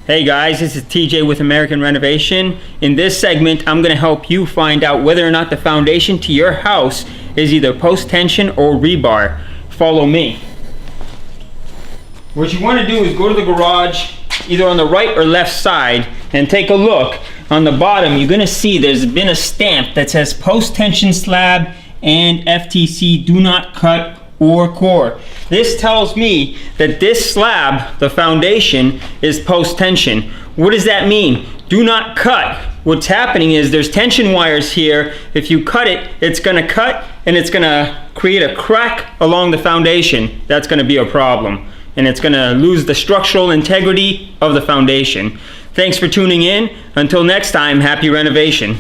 Hey guys, this is TJ with American Renovation. In this segment, I'm going to help you find out whether or not the foundation to your house is either post-tension or rebar. Follow me. What you want to do is go to the garage, either on the right or left side, and take a look. On the bottom, you're going to see there's been a stamp that says post-tension slab and FTC do not cut or core. This tells me that this slab, the foundation, is post-tension. What does that mean? Do not cut. What's happening is there's tension wires here. If you cut it, it's going to cut and it's going to create a crack along the foundation. That's going to be a problem, and it's going to lose the structural integrity of the foundation. Thanks for tuning in. Until next time, happy renovation.